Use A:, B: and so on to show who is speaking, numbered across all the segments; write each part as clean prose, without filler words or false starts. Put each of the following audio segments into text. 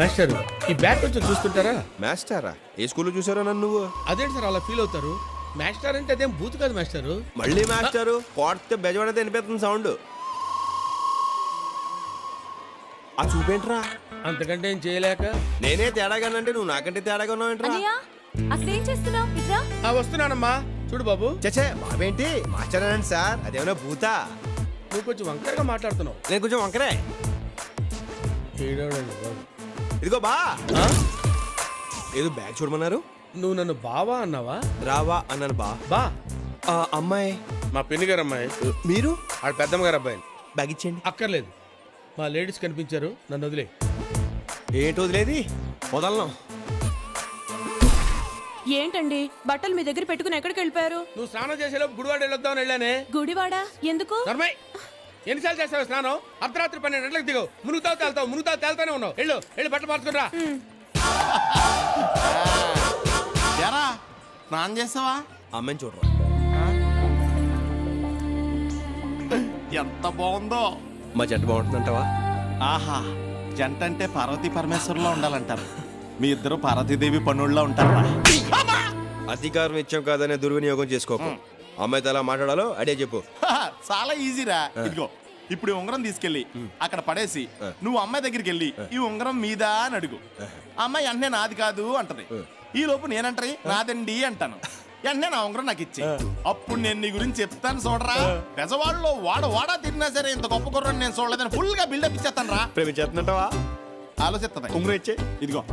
A: Master ఈ bat కొంచెం చూస్తుంటారా?
B: మాస్టరా? ఏ స్కూల్లో చూసారో నన్ను నువ్వు?
A: అదేంటి సార్ అలా ఫీల్ అవుతారు? మాస్టర్ అంటే అదేం బూత్ కాదు మాస్టర్.
B: మళ్ళీ మాస్టరు కొడితే బెజవాడైతే వినిపిస్తుంది సౌండ్. ఆ చూపేంట్రా?
A: అంతకంటే ఏం చేయలేక
B: నేనే తేడాగానంటే నువ్వు నాకంటే తేడాగా ఉన్నావేంట్రా?
C: అసలేం చేస్తున్నావు?
A: వస్తున్నానమ్మా. చూడు బాబు.
B: చచ్చే బాబేంటి మాస్టర్ అనండి సార్, అదేమన్నా భూతా?
A: నువ్వు కొంచెం వంకరగా మాట్లాడుతున్నావు.
B: నేను కొంచెం వంకరే. ఇదిగో బా, ఏదో బ్యాగ్ చూడమన్నారు.
A: నువ్వు నన్ను బావా అన్నావా?
B: రావా అన్నాను. బా అమ్మాయి
A: మా పిన్ని గారు అమ్మాయి.
B: మీరు?
A: ఆడ పెద్దమ్మ గారు అబ్బాయి.
B: బ్యాగ్ ఇచ్చేయండి.
A: అక్కర్లేదు, మా లేడీస్ కనిపించారు, నన్ను వదిలే.
B: ఏంటి వదిలేది? వదలను.
C: ఏంటండి బట్టలు మీ దగ్గర పెట్టుకుని ఎక్కడికి వెళ్ళిపోయారు?
A: నువ్వు స్నానం చేసేలోపు గుడివాడ వెళ్ళొద్దామని వెళ్ళానే.
C: గుడివాడ ఎందుకు?
A: ఎన్నిసార్లు చేస్తావు స్నానం? అర్ధరాత్రి 12 గంటలకు దిగవు. మునుగుతావు తేల్తానే ఉన్నావు. వెళ్ళి బట్టలు మార్చుకురా.
D: స్నానం చేస్తావా?
B: అమ్మని చూడరా,
D: ఎంత బాగుందో.
B: మా జంట బాగుంటుందంటావా?
D: ఆహా, జంట అంటే పార్వతీ పరమేశ్వరులో ఉండాలంటారు. మీ ఇద్దరు పార్వతీదేవి పన్నుల్లో ఉంటారా?
B: అధికారం ఇచ్చాం కాదనే దుర్వినియోగం చేసుకోకు. అమ్మాయితో ఎలా మాట్లాడాలో అడే చెప్పు.
D: చాలా ఈజీరా. ఇదిగో ఇప్పుడు ఉంగరం తీసుకెళ్ళి అక్కడ పడేసి నువ్వు అమ్మాయి దగ్గరికి వెళ్ళి ఈ ఉంగరం మీద అని అడుగు. అమ్మాయి వెంటనే నాది కాదు అంటది. ఈ లోపు నేనంటది నాదండి అంటాను. వెంటనే నా ఉంగరం నాకు ఇచ్చి అప్పుడు నేను నీ గురించి చెప్తాను చూడరా. పెజవాడలో వాడా తిరిగినా సరే ఇంత గొప్ప కుర్రని నేను చూడలేదని ఫుల్ గా బిల్డప్ ఇచ్చేస్తాను రా.
B: ప్రేమించేస్తుంటావా?
D: ఆలోచిస్తుంది.
B: ఉంగరం ఇచ్చే.
D: ఇదిగో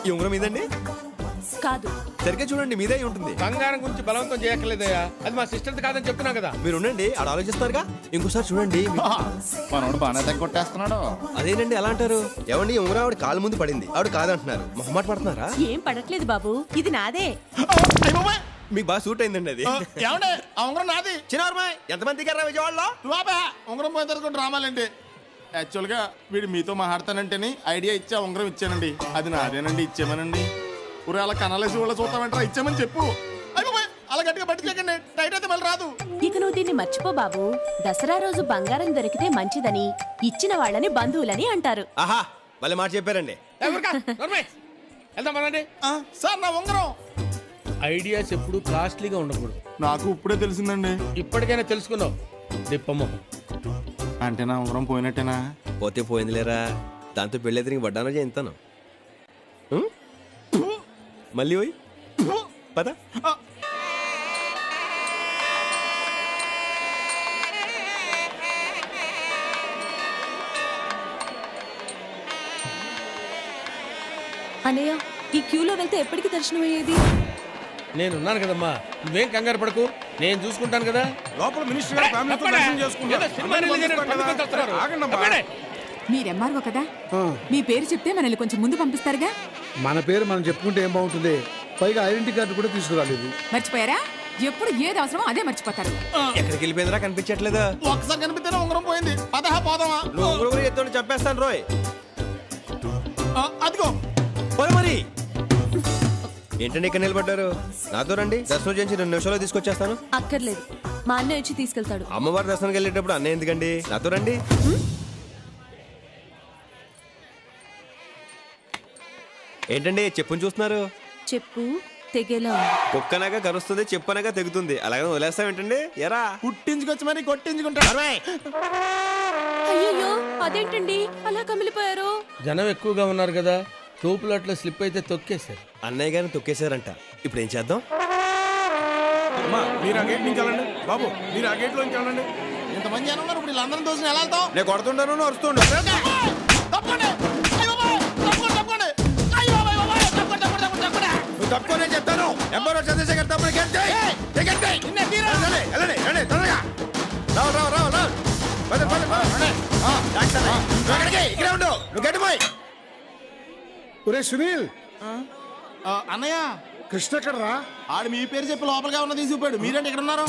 B: ఈ ఉంగరం మీదండి
C: కాదు.
B: సరిగ్గా చూడండి, మీదే ఉంటుంది.
A: బంగారం గురించి బలవంతం చేయక్కర్లేదయ్యా, అది మా సిస్టర్ కాదని చెప్తున్నా కదా.
B: మీరు ఉండండి, ఆడ ఆలోచిస్తారుగా. ఇంకోసారి చూడండి.
D: మనోడు బాగానే తగ్గొట్టేస్తున్నాడు.
B: అదేనండి అలా అంటారు. ఏమండి ఉంగరం ఆవిడ కాలు ముందు పడింది, ఆవిడ కాదంటున్నారు. మొహమాట పడుతున్నారా?
C: ఏం పడట్లేదు బాబు, ఇది నాదే.
B: మీకు బాగా సూట్ అయిందండి అది.
D: ఏమండి ఆ ఉంగరం నాది.
B: చిన్నమ్మాయి ఎంతమంది దిగారా విజయవాడలో?
D: ఉంగరం పోయిన తర్వాత రామాలండి. యాక్చువల్ గా వీడు మీతో మాట్లాడతానంటేనే ఐడియా ఇచ్చా ఉంగరం ఇచ్చానండి. అది నాదేనండి, ఇచ్చేమనండి. ఊరే అలా కనాలేసి వాళ్ళ చూస్తామంటారా? ఇచ్చామని చెప్పు. అలా గట్టిగా పట్టుకోకండి, టైట్ అయితే మళ్ళీ రాదు.
C: ఇక నువ్వు దీన్ని మర్చిపో బాబు. దసరా రోజు బంగారం దొరికితే మంచిదని, ఇచ్చిన వాళ్ళని బంధువులని అంటారు.
B: ఆహా, మళ్ళీ మాట చెప్పారండి.
D: సార్ నా ఉంగరం.
A: ఐడియాస్ ఎప్పుడు కాస్ట్లీగా ఉండకూడదు.
D: నాకు ఇప్పుడే తెలిసిందండి.
A: ఇప్పటికైనా తెలుసుకున్నావు. దిప్పమ్మ
D: అంటే నా ఉంగరం పోయినట్టేనా?
B: పోతే పోయింది లేరా, దాంతో పెళ్ళి అయితే వడ్డానో చేస్తాను. మళ్ళీ పోయి పద.
C: అన్నయ్య, ఈ క్యూలో వెళ్తే ఎప్పటికి దర్శనం అయ్యేది?
A: నేనున్నాను కదమ్మా, నువ్వేం కంగారు పడకు, నేను చూసుకుంటాను కదా.
E: లోపల మినిస్టర్ గారు ఫ్యామిలీతో దర్శనం చేసుకుంటారు.
F: మీరెమ్మారో కదా, మీ పేరు చెప్తే మనల్ని కొంచెం ముందు పంపిస్తారుగా.
G: మన పేరు మనం చెప్పుకుంటే ఏం బాగుంటుంది? పైగా ఐడెంటిటీ కార్డు కూడా తీసుకురాలేదు.
F: మర్చిపోయారా? ఎప్పుడు ఏది అవసరమో అదే మర్చిపోతారు.
B: ఎక్కడికి వెళ్ళిపోయిందిరా, కనిపించట్లేదా?
D: ఒకసారి కనిపిస్తేనే ఉంగరం పోయింది. పోదామా?
B: నువ్వు ఉంగరం ఎత్తుని చంపేస్తాను రోయ్.
D: అదిగో
B: మరి ఏంటండి ఇక్కడ నిలబడ్డారు? నాతో రండి, దర్శనం చేసి 2 నిమిషాల్లో తీసుకొచ్చేస్తాను.
C: అక్కర్లేదు, మా అన్నయ్య వచ్చి తీసుకెళ్తాడు.
B: అమ్మవారి దర్శనానికి వెళ్ళేటప్పుడు అన్నయ్య ఎందుకండి? నాతో రండి. ఏంటండి చెప్పుని చూస్తున్నారు?
C: చెప్పు తెగేలా.
B: కుక్కనగా కరుస్తుంది, చెప్పనగా తెగుతుంది. అలాగే వదిలేస్తామేంటండి? ఎరా
D: పుట్టించుకొచ్చి మరి కొట్టించుకుంటారు.
C: అయ్యో, అదేంటండి అలా కమిలిపోయారు?
A: జనం ఎక్కువగా ఉన్నారు కదా, తోపులు అట్లా స్లిప్ అయితే తొక్కేశారు.
B: అన్నయ్య గారిని తొక్కేశారంట. ఇప్పుడు ఏం చేద్దాం?
E: మీరు ఆ గేట్ నుంచి వెళ్ళండి బాబు, మీరు ఆ గేట్ లోంచి వెళ్ళండి.
D: ఇంతమంది జనం ఉన్నారు, ఇప్పుడు వీళ్ళందరం దోషం ఎలా వెళ్తాం?
B: నేను కొడుతుంటాను, అరుస్తుండు. తక్కువ నేను చెప్తాను. ఎంబరో చంద్రశేఖర్ తమ్ముడు
G: సునీల్
D: అన్నయ్య,
G: కృష్ణ ఎక్కడరా?
D: ఆడు మీ పేరు చెప్పి లోపలిగా ఉన్న తీసుకుపోయాడు. మీరేంటి ఇక్కడ ఉన్నారు?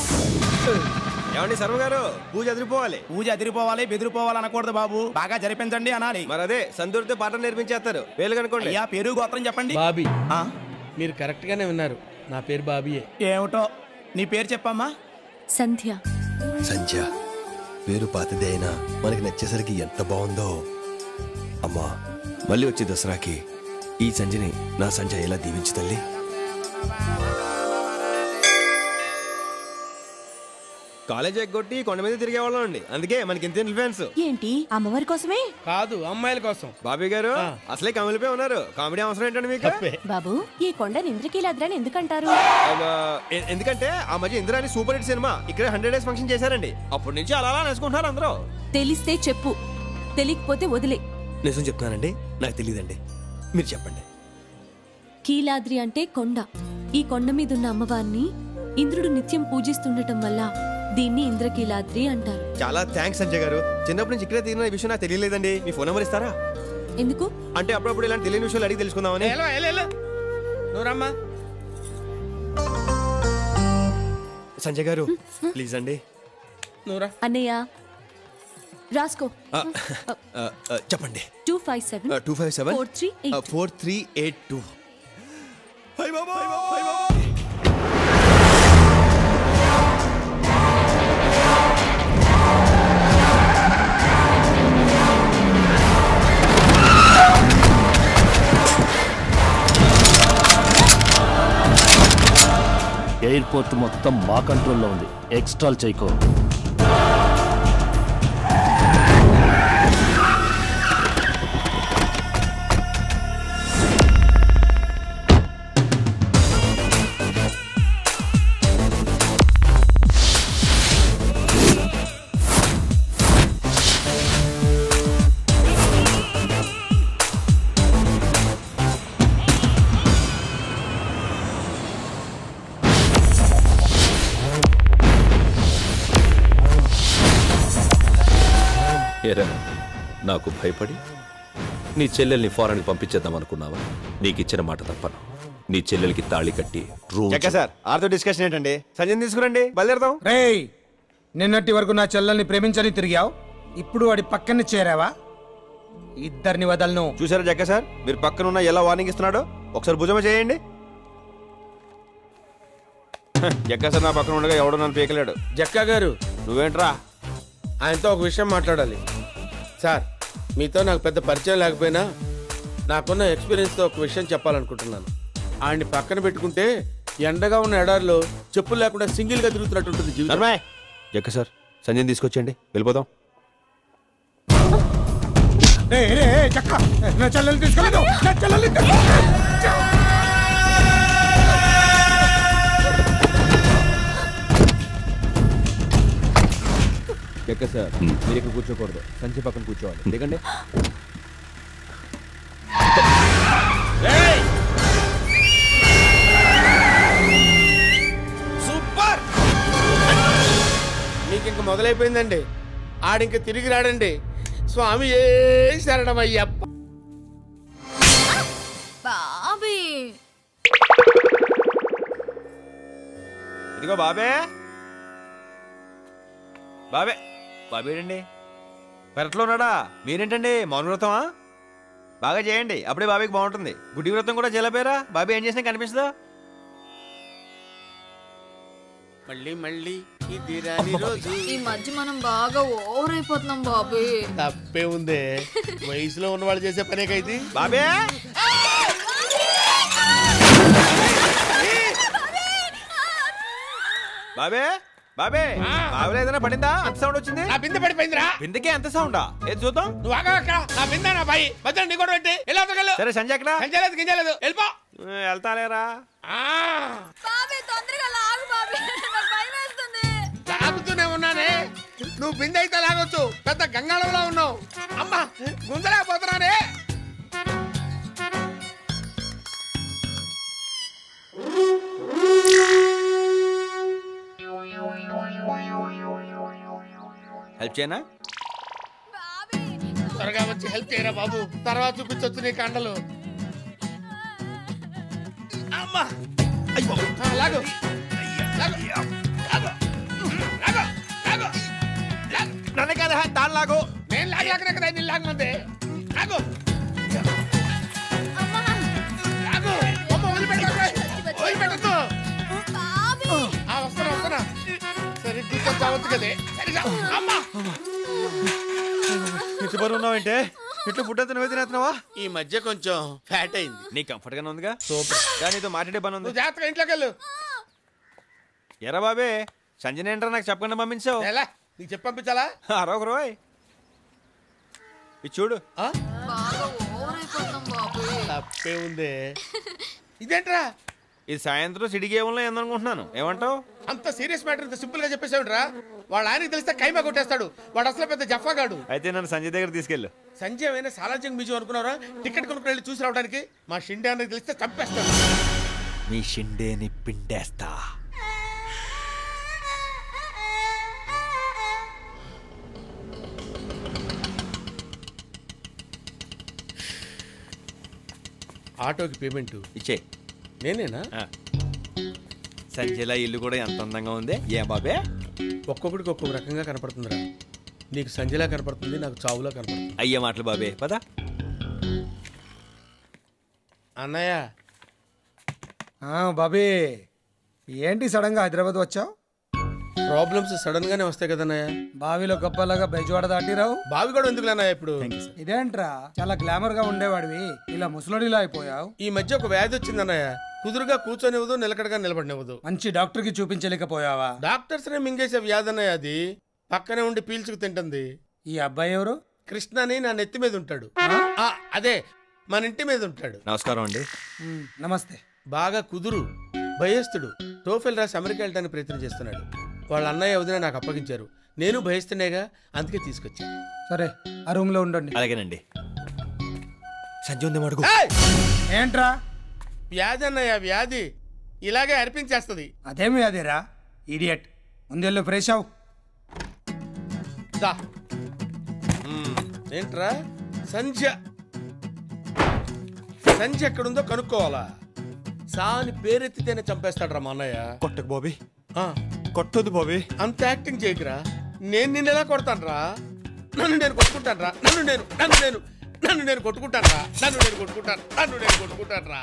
B: ఏమండి శర్మ గారు, పూజ అదిరిపోవాలి.
H: పూజ అదిరిపోవాలి, బెదిరిపోవాలి అనకూడదు బాబు, బాగా జరిపించండి అనాలి.
B: మరి అదే సందూరితో పాఠం నేర్పించేస్తారు. పేర్లు కనుకోండి.
H: పేరు గోత్రం చెప్పండి.
A: బాబీ. మీరు కరెక్ట్ గానే విన్నారు, నా పేరు బాబీయే.
H: ఏమిటో నీ పేరు చెప్పమ్మా.
C: సంధ్య.
B: సంధ్య పేరు పాతదే అయినా మనకి నచ్చేసరికి ఎంత బాగుందో. అమ్మా మళ్ళీ వచ్చే దసరాకి ఈ సంధ్యని నా సంధ్య ఎలా దీవించు తల్లి. కాలేజ్ ఎగ్గొట్టి కొండ మీద తిరిగేవాళ్ళం అండి, అందుకే మనకి ఇంత ఇన్ఫ్లుయెన్స్.
C: ఏంటి అమ్మవారి కోసమే?
A: కాదు అమ్మాయిల కోసం.
B: బాబీ గారు అసలే కమిలిపోయి ఉన్నారు, కామెడీ అవసరం ఏంటండి మీకు?
C: బాబు ఈ కొండని ఇంద్రకీలాద్రని ఎందుకంటారు?
B: ఎందుకంటే ఆ మధ్య ఇంద్రాని సూపర్ హిట్ సినిమా ఇక్కడ 100 days ఫంక్షన్ చేశారండి, అప్పటి నుంచి అలా అలా నేర్చుకుంటున్నారు అందరూ.
C: తెలిస్తే చెప్పు, తెలియకపోతే వదిలే.
B: నిజం చెప్తున్నానండి, నాకు తెలియదండి, మీరు చెప్పండి.
C: కీలాద్రి అంటే కొండ. ఈ కొండ మీద ఉన్న అమ్మవారిని ఇంద్రుడు నిత్యం పూజిస్తుండటం వల్ల దీన్ని ఇంద్రకీలాద్రి అంటారు.
B: చాలా థ్యాంక్స్ సంజయ్ గారు, చిన్నప్పటి నుంచి ఇక్కడే తిరిగిన విషయం నాకు తెలియలేదండి. మీ ఫోన్ నెంబర్ ఇస్తారా?
C: ఎందుకు
B: అంటే అప్పుడప్పుడు ఇలాంటి తెలియని విషయాలు అడిగి తెలుసుకుందామని.
A: నువ్వు రమ్మా.
B: సంజయ్ గారు ప్లీజ్ అండి.
A: నువ్వురా.
C: అన్నయ్య రాసుకో.
B: చెప్పండి.
C: 257
B: 257
C: 4382.
B: 4382. హై బాబా
I: ఎయిర్పోర్ట్ మొత్తం మా కంట్రోల్లో ఉంది, ఎక్స్ట్రాల్ చేయకో.
J: నాకు భయపడి నీ చెల్లెల్ని ఫారెన్కి పంపించేద్దాం అనుకున్నావా? నీకిచ్చిన మాట తప్పను. నీ చెల్లెలకి తాళి కట్టి
B: సార్ ఆర్తో డిస్కషన్ ఏంటండి? సంజయ్ తీసుకురండి, బయలుదేరదాం.
E: రేయ్, నిన్నటి వరకు నా చెల్లెల్ని ప్రేమించని తిరిగావు, ఇప్పుడు వాడి పక్కన చేరావా? ఇద్దరిని వదలను.
B: చూసారా జక్క సార్, మీరు పక్కన ఉన్న ఎలా వార్నింగ్ ఇస్తున్నాడో? ఒకసారి భుజమ చేయండి. జక్క సార్ నా పక్కన ఉండగా ఎవడో నన్ను పీకలేడు.
A: జక్కా గారు
B: నువ్వేంట్రా?
A: ఆయనతో ఒక విషయం మాట్లాడాలి సార్. మీతో నాకు పెద్ద పరిచయం లేకపోయినా నాకున్న ఎక్స్పీరియన్స్తో ఒక విషయం చెప్పాలనుకుంటున్నాను. ఆయన్ని పక్కన పెట్టుకుంటే ఎండగా ఉన్న ఎడారిలో చెప్పులు లేకుండా సింగిల్గా తిరుగుతున్నట్టుంటుంది జీవితం.
B: జక్క సార్ సంజయ్ తీసుకొచ్చేయండి, వెళ్ళిపోదాం.
E: నా చెల్లెల్ని తీసుకెళ్ళదు, నా చెల్లెల్ని
B: జక్క సార్ మీరు ఇక్కడ కూర్చోకూడదు, సంజయ్ పక్కన కూర్చోవాలి. దిగండి.
A: సూపర్, మీకు ఇంక మొదలైపోయిందండి. ఆడింక తిరిగి రాడండి. స్వామి ఏ శరణమయ్యప్ప.
B: ఇదిగో బాబే. బాబే బాబేడండి, పెరట్లో ఉన్నాడా? మీరేంటండి మౌన వ్రతమా? బాగా చేయండి, అప్పుడే బాబీకి బాగుంటుంది. గుడి వ్రతం కూడా చేయలేపోయారా? బాబీ ఏం చేసినా కనిపిస్తుందా?
A: మళ్ళీ మళ్ళీ ఇది రాని రోజు.
K: ఈ మధ్య మనం బాగా ఓవర్ అయిపోతున్నాం బాబీ.
A: తప్పే ఉందే, వయసులో ఉన్న వాళ్ళు చేసే పనే కైతే.
B: బాబే బాబే బాబే బాబులో ఏదైనా పడిందా? అంత సౌండ్ వచ్చింది.
A: నా బిందె పడిపోయిందిరా.
B: బిందెకే అంత సౌండా? ఏది చూద్దాం.
A: నువ్వు ఆగా అక్కడ. నా బిందె నా బాయి మధ్యలో నీ కూడా పెట్టి ఎలా వెళ్ళు.
B: సరే సంజయ్ ఎక్కడ?
A: సంజయ్ లేదు గింజలేదు, వెళ్ళిపో.
B: వెళ్తాలేరా?
A: లాగుతూనే ఉన్నానే. నువ్వు బిందె అయితే లాగొచ్చు, పెద్ద గంగాళంలో ఉన్నావు. అమ్మా గుంజలేకపోతున్నానే.
B: హెల్ప్ చేయనా?
A: త్వరగా వచ్చి హెల్ప్ చేయరా బాబు, తర్వాత చూపించొచ్చు నీ కండలు. అమ్మా లాగు
B: నన్ను కదా తాను లాగు.
A: నేను లాగలేకనే కదా నేను లాగమంది. లాగు లాగు. అమ్మ వదిలిపెట్టద్దు. ఆ వస్తున్నా రావద్దు కదే సరిగా అమ్మా
B: ఇంత బరువు ఉన్నావంటే ఇట్లా ఫుడ్ అంతా నువ్వే తినేస్తున్నావా?
A: ఈ మధ్య కొంచెం ఫ్యాట్ అయింది.
B: నీ కంఫర్ట్ గానే ఉందిగా? సూపర్. కానీ నీతో మాట్లాడే పని ఉంది.
A: నువ్వు జాగ్రత్తగా ఇంట్లోకి వెళ్ళు.
B: ఎరా బాబే సంజయ్ ఏంట్రా నాకు చెప్పకుండా పంపించావు?
A: ఎలా నీకు చెప్పి పంపించాలా?
B: అరొక రోయ్ ఇది చూడు.
K: బాగా ఓవర్ అయిపోతున్నాం బాబోయ్.
A: తప్పే ఉంది. ఇదేంట్రా?
B: ఇది సాయంత్రం సిటీ గేమ్లో ఏందనుకుంటున్నాను. ఏమంటావు?
A: అంత సీరియస్ మ్యాటర్ ఇంత సింపుల్ గా చెప్పేసావుట్రా. వాళ్ళ ఆయనకి తెలిస్తే కైమా కొట్టేస్తాడు. వాడు అసలు పెద్ద జఫాగాడు.
B: అయితే నన్ను సంజయ్ దగ్గర తీసుకెళ్ళు.
A: సంజయ్ అయినా సాలార్జంగ్ మ్యూజియం అనుకున్నారా? టికెట్ కొనుక్కు వెళ్ళి చూసి రావడానికి. మా షిండే అన్నది తెలిస్తే చంపేస్తాడు.
B: మీ షిండేని పిండేస్తా.
A: ఆటోకి పేమెంట్
B: ఇచ్చే.
A: నేనేనా?
B: సంజయ్లా ఇల్లు కూడా ఎంత అందంగా ఉంది. ఏ బాబే
A: ఒక్కొక్కడికి ఒక్కొక్క రకంగా కనపడుతుందిరా. నీకు సంజయ్లా కనపడుతుంది, నాకు చావులా కనపడుతుంది.
B: అయ్యే మాటలు బాబే పద.
A: అన్నయ్య.
E: బాబీ ఏంటి సడన్ గా హైదరాబాద్ వచ్చావు?
A: ప్రాబ్లమ్స్ సడన్ గానే వస్తాయి కదన్నయ్య.
E: బావిలో గొప్పలాగా బెజవాడ దాటిరావు.
A: బావి కూడా ఎందుకు అన్నయ్య ఇప్పుడు?
E: ఇదేంట్రా చాలా గ్లామర్ గా ఉండేవాడివి ఇలా ముసలోడిలా అయిపోయావు.
A: ఈ మధ్య ఒక వ్యాధి వచ్చింది అన్నయ్య. కుదురుగా కూర్చొనివ్వదు, నిలకడగా నిలబడినివ్వదు.
E: మంచి డాక్టర్ కి చూపించలేకపోయావా?
A: డాక్టర్స్ నే మింగేసే వ్యాధి అన్నయ్య అది. పక్కనే ఉండి పీల్చుకు తింటుంది.
E: ఈ అబ్బాయి ఎవరు?
A: కృష్ణ అని నా నెత్తి మీద ఉంటాడు. అదే మన ఇంటి మీద ఉంటాడు.
B: నమస్కారం అండి.
E: నమస్తే.
A: బాగా కుదురు, భయస్తుడు. టోఫెల్ రాసి అమెరికా వెళ్ళడానికి ప్రయత్నం చేస్తున్నాడు. వాళ్ళ అన్నయ్య వదిన నాకు అప్పగించారు. నేను భయస్తున్నాయిగా, అందుకే తీసుకొచ్చా.
E: సరే ఆ రూమ్ లో ఉండండి.
B: అలాగేనండి. సంజయ్ అడుగు.
E: ఏంట్రా?
A: వ్యాధి అన్నయ్య, వ్యాధి ఇలాగే అర్పించేస్తుంది.
E: అదేమి వ్యాధిరా ఇడియట్. ముందెళ్ళు ఫ్రెష్ అవు.
A: ఏంట్రా? సంధ్య సంధ్య ఎక్కడుందో కనుక్కోవాలా? సాని పేరెత్తితేనే చంపేస్తాడు రా మా అన్నయ్య.
B: కొట్టకు బాబీ, కొట్టొద్దు బాబీ. అంత
A: యాక్టింగ్ చేయకురా. నేను నిన్ను ఎలా కొడతాను రా? నన్ను నేను కొట్టుకుంటాను రా. నన్ను నేను కొట్టుకుంటాను రా. నన్ను నేను కొట్టుకుంటాను రా.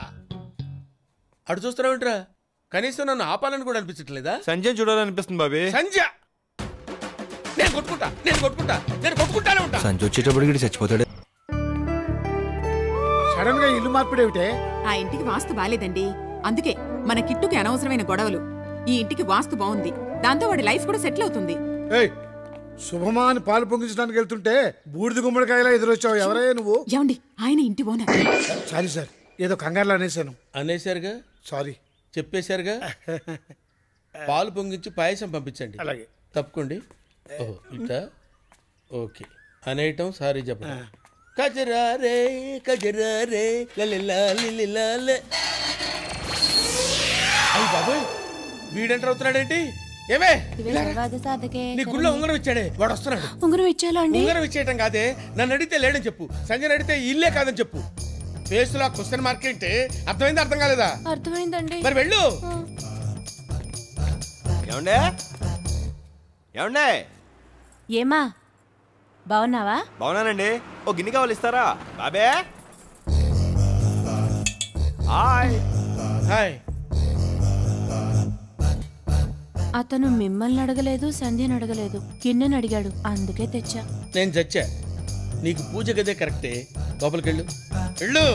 A: అటు చూస్తున్నావేంట్రా? కనీసం నన్ను ఆపాలని కూడా అనిపించట్లేదా?
B: సంజయ్ చూడాలనిపిస్తుంది బాబీ.
A: సంధ్య నేను కొట్టుకుంటానే ఉంటా.
B: సంజయ్ వచ్చేటప్పుడు చచ్చిపోతాడు.
G: సడన్ గా ఇల్లు మార్పిడేమిటే?
F: ఆ ఇంటికి వాస్తు బాలేదండి. అందుకే మన కిట్టుకి అనవసరమైన గొడవలు. ఈ ఇంటికి వాస్తు బాగుంది, దాంతో వాడి లైఫ్ కూడా సెటిల్ అవుతుంది.
G: శుభమా అని పాలు పొంగించడానికి వెళ్తుంటే బూడిద గుమ్మడికాయలా ఎదురొచ్చావు. ఎవరయ్యా నువ్వు?
F: ఏమండి, ఆయన ఇంటి ఓనర్.
G: సారీ సార్, ఏదో కంగారులో అనేసాను.
A: అనేసారుగా,
G: సారీ.
A: చెప్పేశారుగా. పాలు పొంగించి పాయసం పంపించండి.
G: అలాగే.
A: తప్పుకోండి. ఇటా ఓకే అనేయటం, సారీ చెప్పండి. కజరా రే అయ్యి బాబోయ్, వీడెంటర్ అవుతున్నాడేంటి? ఏమే నీ గుళ్ళో ఉంగరం ఇచ్చాడే, వాడు వస్తున్నాడు.
C: ఉంగరం ఇచ్చేలా అండి?
A: ఉంగరం ఇచ్చేయటం కాదే, నన్ను అడిగితే లేడని చెప్పు. సంజయ్ అడిగితే ఇల్లే కాదని చెప్పు. ఫేస్ లో క్వశ్చన్ మార్క్ ఏంటి? అర్థమైంది? అర్థం కాలేదా?
C: అర్థమైందండి.
A: మరి వెళ్ళు.
B: ఏమండే?
C: ఏమా బాగున్నావా?
B: బాగున్నానండి. ఓ గిన్నె కావాలి, ఇస్తారా? బాబే హాయ్.
A: హాయ్.
C: అతను మిమ్మల్ని అడగలేదు, సంధ్యని అడగలేదు, గిన్నెని అడిగాడు, అందుకే తెచ్చా.
A: నేను చచ్చా. నీకు పూజ గదే కరెక్టే. లోపలికెళ్ళు, వెళ్ళు.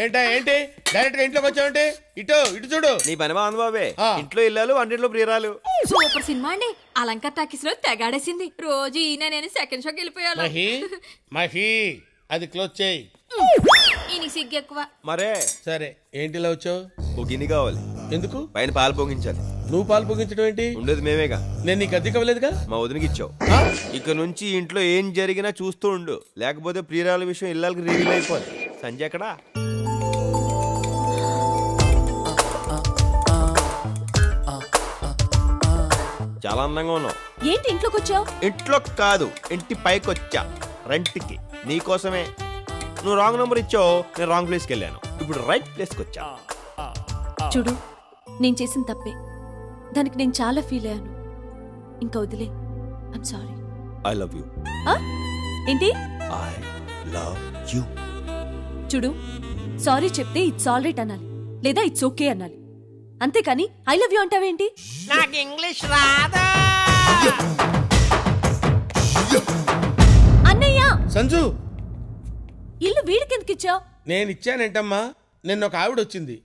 A: ఏంటి డైరెక్ట్ గా ఇంట్లోకి వచ్చావంటే? ఇటు చూడు.
B: నీ పని బాగుంది బాబే. ఇంట్లో ఇల్లాలు, వంటింట్లో ప్రియురాలు.
K: సూపర్ సినిమా అండి. అలంకార్ టాకీస్ లో తెగాడేసింది. రోజు ఈయన నేను సెకండ్ షోకి వెళ్ళిపోయాను.
A: మహి అది క్లోజ్ చేయి.
K: ఈయన సిగ్గు ఎక్కువ.
B: మరే
A: సరే, ఏంటిలా వచ్చావు?
B: ఓ గిన్నె కావాలి.
A: ఎందుకు?
B: పైన పాలు పొంగించాలి.
A: నువ్వు పాలు పొంగించడం ఏంటి?
B: ఉండేది మేమేగా.
A: నేను నీకు అద్దె ఇవ్వలేదుగా.
B: మా వదినకి ఇచ్చావు. ఇక నుంచి ఇంట్లో ఏం జరిగినా చూస్తూ ఉండు, లేకపోతే ప్రియురాల విషయం ఇళ్ళకి రివీల్ అయిపోదు. సంజయ్ ఎక్కడా? చాలా అందంగా ఉన్నావు.
C: ఏంటి ఇంట్లోకి వచ్చావు?
B: ఇంట్లో కాదు, ఇంటి పైకి వచ్చా రెంట్కి. నీకోసమే. నువ్వు రాంగ్ నెంబర్ ఇచ్చావు, నేను రాంగ్ ప్లేస్కి వెళ్ళాను. ఇప్పుడు రైట్ ప్లేస్కి వచ్చా.
C: చూడు, నేను చేసిన తప్పే. దానికి నేను చాలా ఫీల్ అయ్యాను. ఇంకా వదిలే. I'm sorry.
B: I love you.
C: ఏంటి?
B: I love you.
C: చూడు, సారీ చెప్తే ఇట్స్ ఆల్ రైట్ అనాలి, లేదా ఇట్స్ ఓకే అనాలి. అంతేకాని ఐ లవ్ యూ అంటావేంటి?
L: నాకు ఇంగ్లీష్ రాదా?
C: అన్నయ్య
A: సంజు,
C: ఇల్లు వీడికెందుకిచ్చావు?
A: నేను ఇచ్చానేంటమ్మా, నిన్న ఒక ఆవిడ వచ్చింది.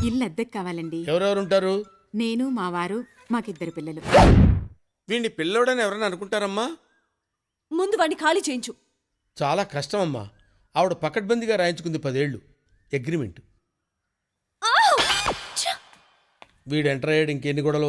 F: ఇల్లు అద్దెకు కావాలండి.
A: ఎవరెవరుంటారు?
F: నేను, మా వారు, మాకిద్దరు పిల్లలు.
A: వీడిని పిల్లోడని ఎవరైనా అనుకుంటారమ్మా?
C: ముందు వాడిని ఖాళీ చేయించు.
A: చాలా కష్టం అమ్మా. ఆవిడ పకడ్బందీగా రాయించుకుంది 10 ఏళ్ళు అగ్రిమెంట్. వీడు ఎంటర్ అయ్యాడు, ఇంకెన్ని గొడవలు